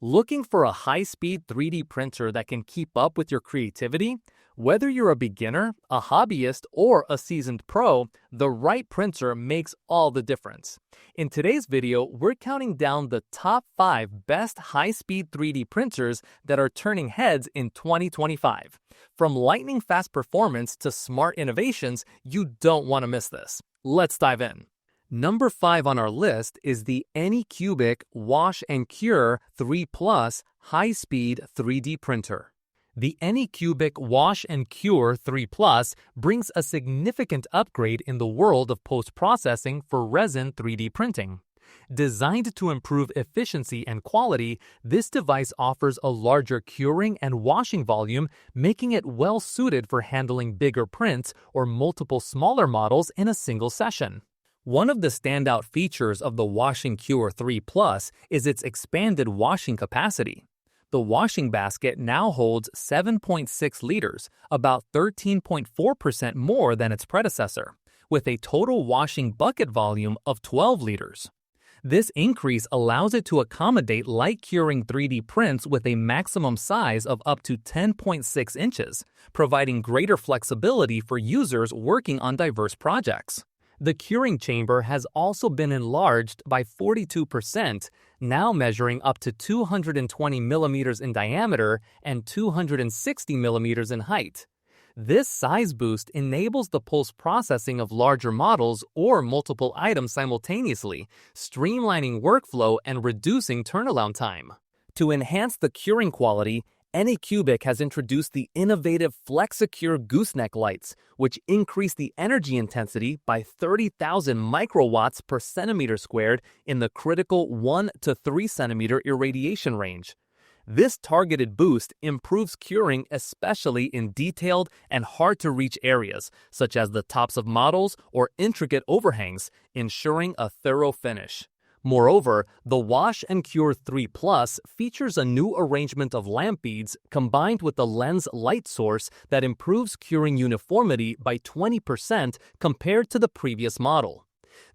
Looking for a high-speed 3D printer that can keep up with your creativity? Whether you're a beginner, a hobbyist, or a seasoned pro, the right printer makes all the difference. In today's video, we're counting down the top 5 best high-speed 3D printers that are turning heads in 2025. From lightning-fast performance to smart innovations, you don't want to miss this. Let's dive in. Number 5 on our list is the Anycubic Wash and Cure 3 Plus high-speed 3D printer. The Anycubic Wash and Cure 3 Plus brings a significant upgrade in the world of post-processing for resin 3D printing. Designed to improve efficiency and quality, this device offers a larger curing and washing volume, making it well-suited for handling bigger prints or multiple smaller models in a single session. One of the standout features of the Wash and Cure 3 Plus is its expanded washing capacity. The washing basket now holds 7.6 liters, about 13.4% more than its predecessor, with a total washing bucket volume of 12 liters. This increase allows it to accommodate light curing 3D prints with a maximum size of up to 10.6 inches, providing greater flexibility for users working on diverse projects. The curing chamber has also been enlarged by 42%, now measuring up to 220 millimeters in diameter and 260 millimeters in height. This size boost enables the post-processing of larger models or multiple items simultaneously, streamlining workflow and reducing turnaround time. To enhance the curing quality, Anycubic has introduced the innovative FlexiCure gooseneck lights, which increase the energy intensity by 30,000 microwatts per centimeter squared in the critical 1 to 3 centimeter irradiation range. This targeted boost improves curing especially in detailed and hard-to-reach areas, such as the tops of models or intricate overhangs, ensuring a thorough finish. Moreover, the Wash and Cure 3 Plus features a new arrangement of lamp beads combined with a lens light source that improves curing uniformity by 20% compared to the previous model.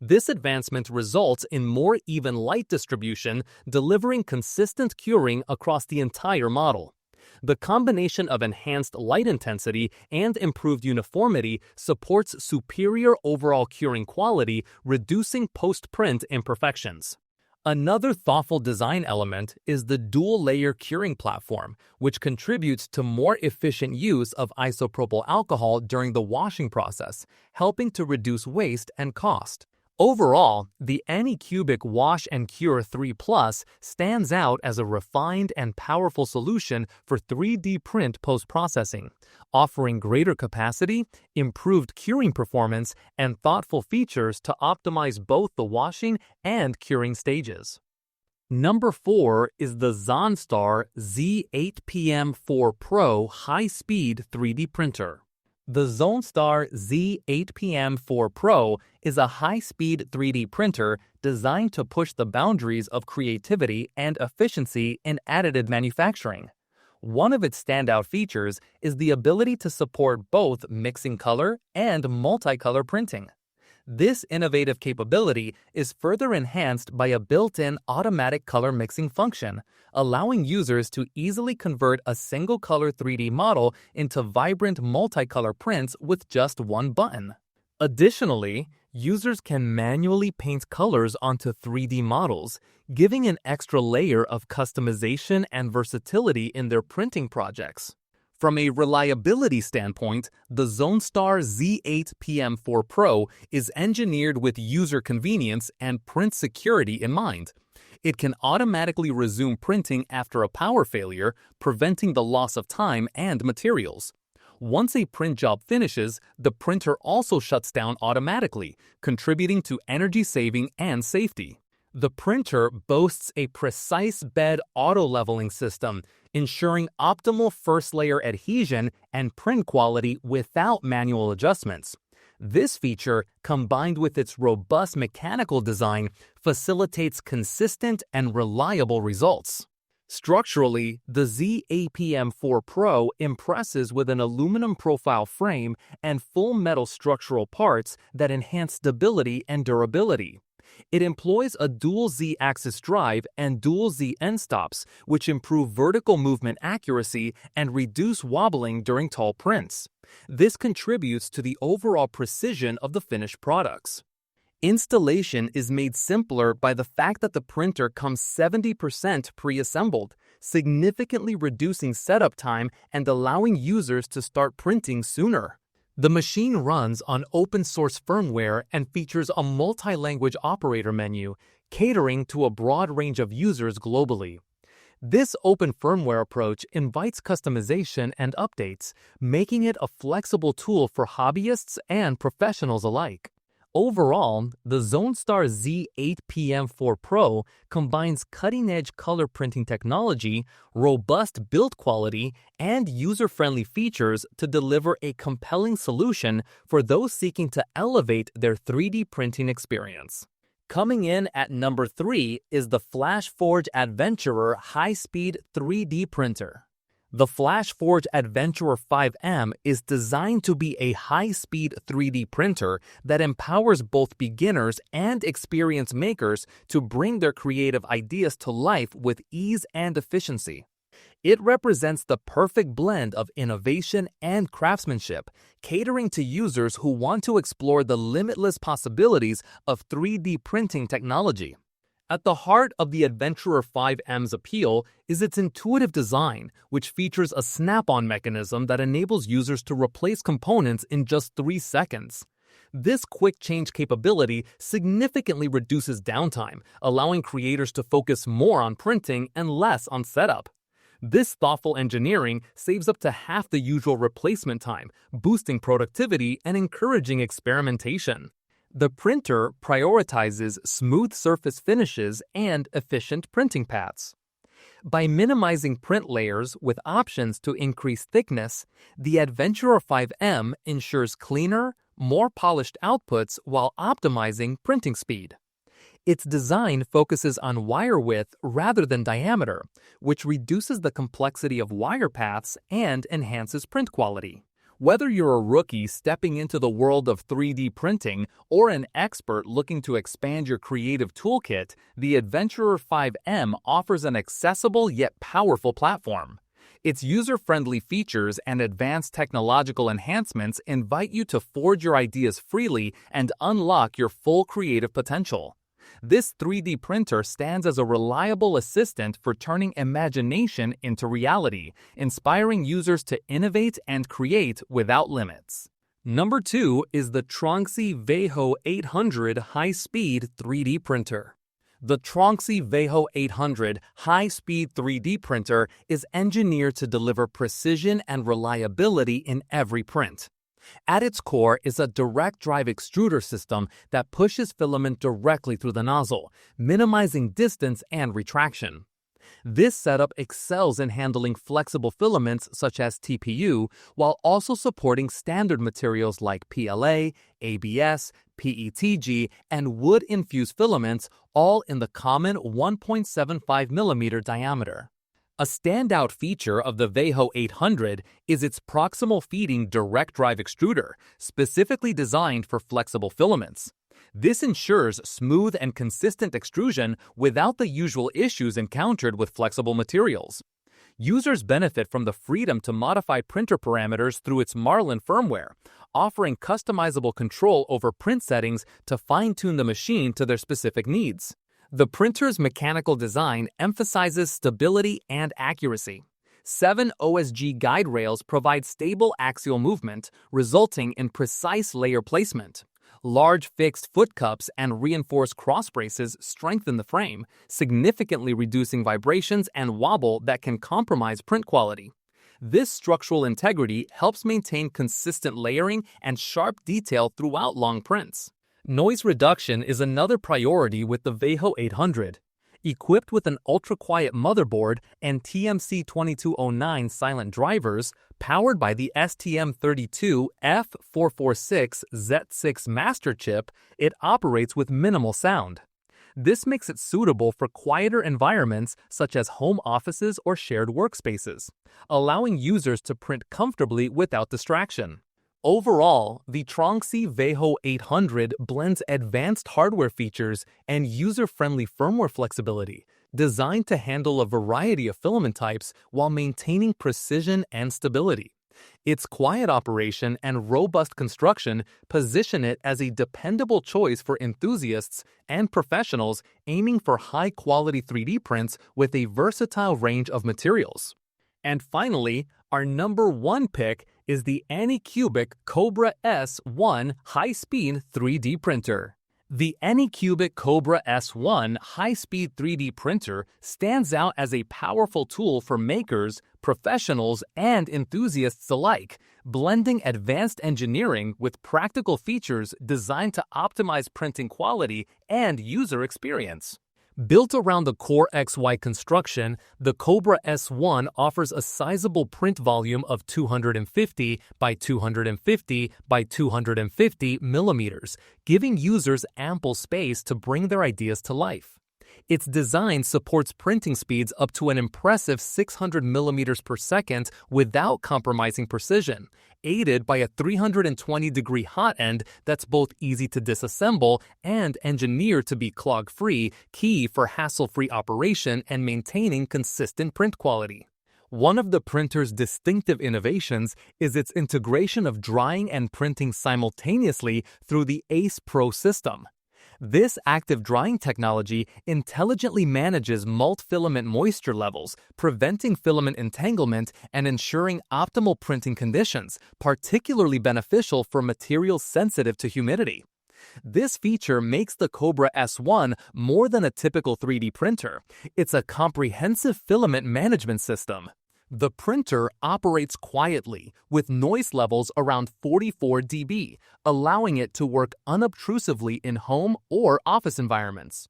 This advancement results in more even light distribution, delivering consistent curing across the entire model. The combination of enhanced light intensity and improved uniformity supports superior overall curing quality, reducing post-print imperfections. Another thoughtful design element is the dual-layer curing platform, which contributes to more efficient use of isopropyl alcohol during the washing process, helping to reduce waste and cost. Overall, the Anycubic Wash and Cure 3 Plus stands out as a refined and powerful solution for 3D print post-processing, offering greater capacity, improved curing performance, and thoughtful features to optimize both the washing and curing stages. Number 4 is the Zonestar Z8PM4 Pro high-speed 3D printer. The Zonestar Z8PM4 Pro is a high-speed 3D printer designed to push the boundaries of creativity and efficiency in additive manufacturing. One of its standout features is the ability to support both mixing color and multicolor printing. This innovative capability is further enhanced by a built-in automatic color mixing function, allowing users to easily convert a single-color 3D model into vibrant multicolor prints with just one button. Additionally, users can manually paint colors onto 3D models, giving an extra layer of customization and versatility in their printing projects. From a reliability standpoint, the Zonestar Z8PM4 Pro is engineered with user convenience and print security in mind. It can automatically resume printing after a power failure, preventing the loss of time and materials. Once a print job finishes, the printer also shuts down automatically, contributing to energy saving and safety. The printer boasts a precise bed auto-leveling system, ensuring optimal first-layer adhesion and print quality without manual adjustments. This feature, combined with its robust mechanical design, facilitates consistent and reliable results. Structurally, the Z8PM4 Pro impresses with an aluminum profile frame and full metal structural parts that enhance stability and durability. It employs a dual Z-axis drive and dual Z end stops, which improve vertical movement accuracy and reduce wobbling during tall prints. This contributes to the overall precision of the finished products. Installation is made simpler by the fact that the printer comes 70% pre-assembled, significantly reducing setup time and allowing users to start printing sooner. The machine runs on open-source firmware and features a multi-language operator menu, catering to a broad range of users globally. This open firmware approach invites customization and updates, making it a flexible tool for hobbyists and professionals alike. Overall, the Zonestar Z8PM4 Pro combines cutting-edge color printing technology, robust build quality, and user-friendly features to deliver a compelling solution for those seeking to elevate their 3D printing experience. Coming in at number 3 is the Flashforge Adventurer high-speed 3D printer. The Flashforge Adventurer 5M is designed to be a high-speed 3D printer that empowers both beginners and experienced makers to bring their creative ideas to life with ease and efficiency. It represents the perfect blend of innovation and craftsmanship, catering to users who want to explore the limitless possibilities of 3D printing technology. At the heart of the Adventurer 5M's appeal is its intuitive design, which features a snap-on mechanism that enables users to replace components in just 3 seconds. This quick change capability significantly reduces downtime, allowing creators to focus more on printing and less on setup. This thoughtful engineering saves up to half the usual replacement time, boosting productivity and encouraging experimentation. The printer prioritizes smooth surface finishes and efficient printing paths. By minimizing print layers with options to increase thickness, the Adventurer 5M ensures cleaner, more polished outputs while optimizing printing speed. Its design focuses on wire width rather than diameter, which reduces the complexity of wire paths and enhances print quality. Whether you're a rookie stepping into the world of 3D printing or an expert looking to expand your creative toolkit, the Adventurer 5M offers an accessible yet powerful platform. Its user-friendly features and advanced technological enhancements invite you to forge your ideas freely and unlock your full creative potential. This 3D printer stands as a reliable assistant for turning imagination into reality, inspiring users to innovate and create without limits. Number 2 is the Tronxy Veho 800 high-speed 3D printer. The Tronxy Veho 800 high-speed 3D printer is engineered to deliver precision and reliability in every print. At its core is a direct drive extruder system that pushes filament directly through the nozzle, minimizing distance and retraction. This setup excels in handling flexible filaments such as TPU, while also supporting standard materials like PLA, ABS, PETG, and wood-infused filaments, all in the common 1.75 mm diameter. A standout feature of the Veho 800 is its proximal feeding direct drive extruder, specifically designed for flexible filaments. This ensures smooth and consistent extrusion without the usual issues encountered with flexible materials. Users benefit from the freedom to modify printer parameters through its Marlin firmware, offering customizable control over print settings to fine-tune the machine to their specific needs. The printer's mechanical design emphasizes stability and accuracy. 7 OSG guide rails provide stable axial movement, resulting in precise layer placement. Large fixed foot cups and reinforced cross braces strengthen the frame, significantly reducing vibrations and wobble that can compromise print quality. This structural integrity helps maintain consistent layering and sharp detail throughout long prints. Noise reduction is another priority with the Veho 800. Equipped with an ultra-quiet motherboard and TMC2209 silent drivers, powered by the STM32F446Z6 master chip, it operates with minimal sound. This makes it suitable for quieter environments such as home offices or shared workspaces, allowing users to print comfortably without distraction. Overall, the Tronxy Veho 800 blends advanced hardware features and user-friendly firmware flexibility, designed to handle a variety of filament types while maintaining precision and stability. Its quiet operation and robust construction position it as a dependable choice for enthusiasts and professionals aiming for high-quality 3D prints with a versatile range of materials. And finally, our number one pick is the Anycubic Kobra S1 high-speed 3D printer. The Anycubic Kobra S1 high-speed 3D printer stands out as a powerful tool for makers, professionals, and enthusiasts alike, blending advanced engineering with practical features designed to optimize printing quality and user experience. Built around the Core XY construction, the Kobra S1 offers a sizable print volume of 250 by 250 by 250 millimeters, giving users ample space to bring their ideas to life. Its design supports printing speeds up to an impressive 600 millimeters per second without compromising precision, aided by a 320-degree hot end that's both easy to disassemble and engineered to be clog-free, key for hassle-free operation and maintaining consistent print quality. One of the printer's distinctive innovations is its integration of drying and printing simultaneously through the ACE Pro system. This active drying technology intelligently manages multi-filament moisture levels, preventing filament entanglement and ensuring optimal printing conditions, particularly beneficial for materials sensitive to humidity. This feature makes the Kobra S1 more than a typical 3D printer. It's a comprehensive filament management system. The printer operates quietly, with noise levels around 44 dB, allowing it to work unobtrusively in home or office environments.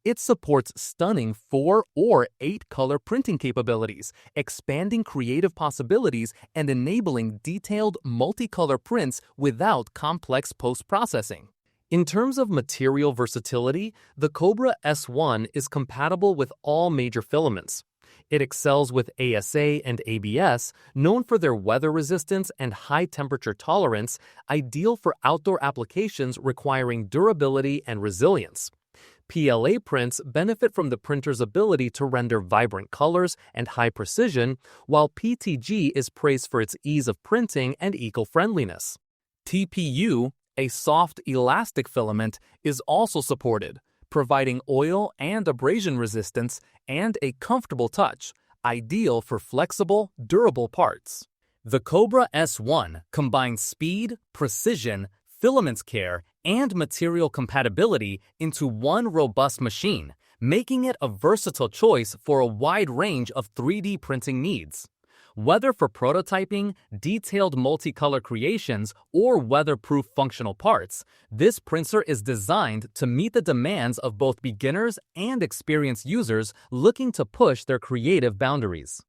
It supports stunning 4 or 8 color printing capabilities, expanding creative possibilities and enabling detailed multicolor prints without complex post-processing. In terms of material versatility, the Kobra S1 is compatible with all major filaments. It excels with ASA and ABS, known for their weather resistance and high temperature tolerance, ideal for outdoor applications requiring durability and resilience. PLA prints benefit from the printer's ability to render vibrant colors and high precision, while PTG is praised for its ease of printing and eco-friendliness. TPU, a soft, elastic filament, is also supported, providing oil and abrasion resistance and a comfortable touch, ideal for flexible, durable parts. The Kobra S1 combines speed, precision, filaments care, and material compatibility into one robust machine, making it a versatile choice for a wide range of 3D printing needs. Whether for prototyping, detailed multicolor creations, or weatherproof functional parts, this printer is designed to meet the demands of both beginners and experienced users looking to push their creative boundaries.